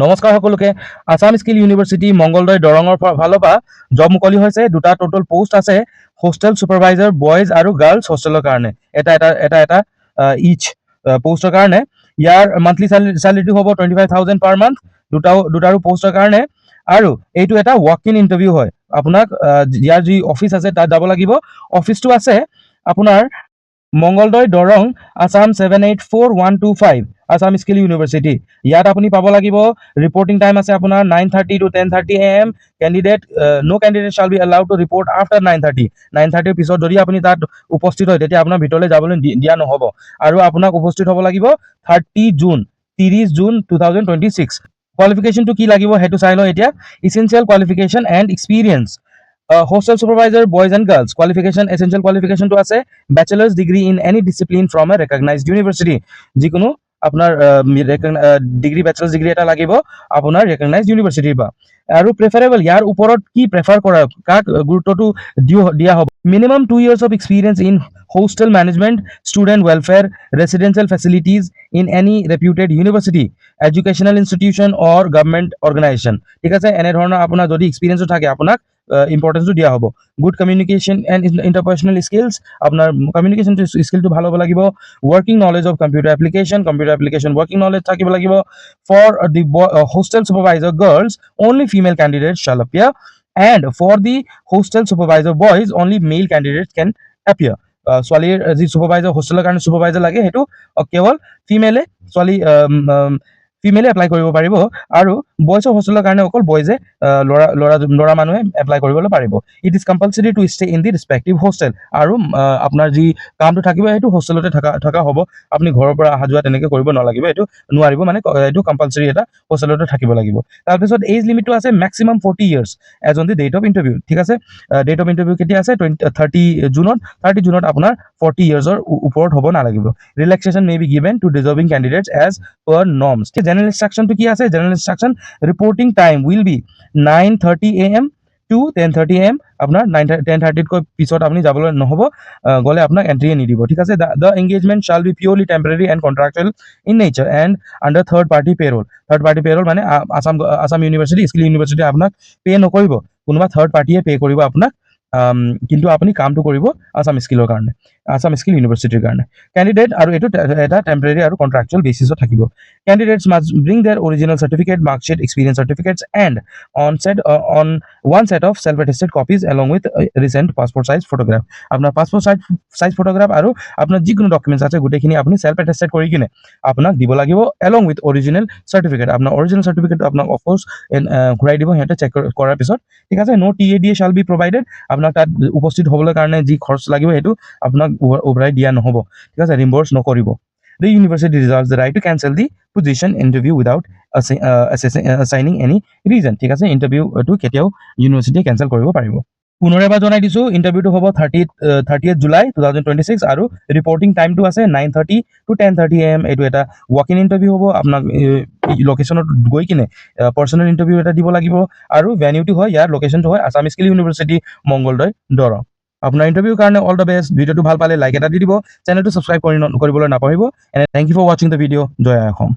নমস্কাৰ সকলোকে। Assam skill university Mangaldai দৰঙৰ ফালৰ পৰা জব মুকলি হৈছে। দুটা টোটেল পোষ্ট আছে, হোষ্টেল ছুপাৰভাইজাৰ বয়জ আৰু গাৰ্লছ হোষ্টেলৰ কাৰণে এটা এটা এটা এটা ইচ পোষ্টৰ কাৰণে। ইয়াৰ মান্থলি চেলাৰিটো হ'ব 25,000 পাৰ মান্থ দুটাৰো পোষ্টৰ কাৰণে। আৰু এইটো এটা ৱাক ইন ইণ্টাৰভিউ হয়। আপোনাক ইয়াৰ যি অফিচ আছে তাত যাব লাগিব। অফিচটো আছে আপোনাৰ মংগলদৈ দৰং আছাম 784125 আছাম স্কিল ইউনিভাৰ্চিটি। ইয়াত আপুনি পাব লাগিব। ৰিপৰ্টিং টাইম আছে আপোনাৰ 9:30 to 10:30 AM। Candidate no candidate shall be allowed to report after 9:30। 9:30ৰ পিছত যদি আপুনি তাত উপস্থিত হয় তেতিয়া আপোনাৰ ভিতৰলৈ যাবলৈ দিয়া নহ'ব। আৰু আপোনাক উপস্থিত হ'ব লাগিব 30 জুন 2026। কোৱালিফিকেশ্যনটো কি লাগিব সেইটো চাই লওঁ এতিয়া। Essential qualification and experience. Hostel supervisor boys and girls qualification essential কোৱালিফিকেশ্যনটো আছে bachelor's degree in any discipline from a recognised university. যিকোনো আপোনাৰ ডিগ্ৰী বেচেলাৰ্ছ ডিগ্ৰী এটা লাগিব আপোনাৰ ৰেকগনাইজড ইউনিভাৰ্চিটিৰ পৰা। আৰু প্ৰেফাৰেবল ইয়াৰ ওপৰত কি প্ৰেফাৰ কৰা, কাক গুৰুত্বটো দিয়া হ'ব। Minimum 2 years of experience in hostel management, student welfare, residential facilities in any reputed university, educational institution or government organization। ঠিক আছে, এনেধৰণৰ আপোনাৰ যদি এক্সপিৰিয়েঞ্চো থাকে আপোনাক ইম্পৰ্টেঞ্চটো দিয়া হ'ব। Good communication and interpersonal skills, আপোনাৰ কমিউনিকেশ্যন স্কিলটো ভাল হ'ব লাগিব। Working knowledge of computer application working knowledge থাকিব লাগিব। For the hostel supervisor girls only female candidates shall appear, and for the hostel supervisor boys only male candidates can appear। ছোৱালীৰ যি supervisor হোষ্টেলৰ কাৰণে ছুপাৰভাইজাৰ লাগে সেইটো কেৱল ফিমেলে এপ্লাই কৰিব পাৰিব। আৰু বয়ছৰ হোষ্টেলৰ কাৰণে অকল বয়জে ল'ৰা মানুহে এপ্লাই কৰিবলৈ পাৰিব। It is compulsory two stay in the respective hostel. আৰু আপোনাৰ যি কামটো থাকিব সেইটো হোষ্টেলতে থকা হ'ব। আপুনি ঘৰৰ পৰা অহা যোৱা তেনেকৈ কৰিব নালাগিব, এইটো নোৱাৰিব, মানে এইটো কম্পালচৰি এটা হোষ্টেলতে থাকিব লাগিব। তাৰপিছত এজ লিমিটটো আছে maximum 40 years age on the date of interview. ঠিক আছে, ডেট অফ ইণ্টাৰভিউ কেতিয়া আছে 30 জুনত আপোনাৰ 40 yearsৰ ওপৰত হ'ব নালাগিব। Relaxation may be given to deserving candidates as per norms. General ইনষ্ট্ৰাকশ্যনটো কি আছে? General instruction reporting time will be 9:30 AM to 10:30 AM। আপোনাৰ 10:30তকৈ পিছত আপুনি যাবলৈ নহ'ব, গ'লে আপোনাক এণ্ট্ৰিয়ে নিদিব। ঠিক আছে, the engagement shall be purely temporary and contractual in nature and under third party payroll. Third party payroll মানে আছাম ইউনিভাৰ্চিটি স্কিল ইউনিভাৰ্চিটি আপোনাক পে' নকৰিব, কোনোবা থাৰ্ড পাৰ্টিয়ে পে' কৰিব আপোনাক। কিন্তু আপুনি কামটো কৰিব আছাম স্কিলৰ কাৰণে, আছাম স্কিল ইউনিভাৰ্চিটিৰ কাৰণে। কেণ্ডিডেট, আৰু এইটো এটা টেম্পৰেৰী আৰু কণ্ট্ৰেকচুৱেল বেচিছত থাকিব। Candidates must bring their original certificate, marksheet, experience certificates and on one set of self-attested copies along with recent passport size photograph। আপোনাৰ পাছপোৰ্ট সাইজ ফটোগ্ৰাফ আৰু আপোনাৰ যিকোনো ডকুমেণ্টছ আছে গোটেইখিনি আপুনি চেল্ফ এটেষ্টেড কৰি কিনে আপোনাক দিব লাগিব এলং উইথ অৰিজিনেল চাৰ্টিফিকেট। আপোনাৰ অৰিজিনেল চাৰ্টিফিকেটটো আপোনাক অফক'ৰ্ছ ঘূৰাই দিব সিহঁতে চেক কৰাৰ পিছত। ঠিক আছে, no TADA shall be provided. আপোনাক তাত উপস্থিত হ'বলৈ কাৰণে যি খৰচ লাগিব সেইটো আপোনাক উভৰাই দিয়া নহ'ব। ঠিক আছে, ৰিম্বাৰ্ছ নকৰিব। The university reserves the right to cancel the position interview without assigning any reason। ঠিক আছে, ইণ্টাৰভিউটো কেতিয়াও ইউনিভাৰ্চিটিয়ে কেঞ্চেল কৰিব পাৰিব। পুনৰ এবাৰ জনাই দিছোঁ, ইণ্টাৰভিউটো হ'ব 30th জুলাই 2026 আৰু ৰিপৰ্টিং টাইমটো আছে 9:30 to 10:30 AM। এইটো এটা ৱাক ইন ইণ্টাৰভিউ হ'ব। আপোনাক লোকেশ্যনত গৈ কিনে পাৰ্চনেল ইণ্টাৰভিউ এটা দিব লাগিব। আৰু ভেনিউটো হয়, ইয়াৰ লোকেশ্যনটো হয় আছাম স্কিল ইউনিভাৰ্চিটি মংগলদৈ দৰং। আপোনাৰ ইণ্টাৰভিউৰ কাৰণে অল দ্য বেষ্ট। ভিডিঅ'টো ভাল পালে লাইক এটা দি দিব, চেনেলটো ছাবস্ক্ৰাইব কৰিবলৈ নাপাহৰিব। এণ্ড থেংক ইউ ফৰ ৱাচিং দ্য ভিডিঅ'। জয় অসম।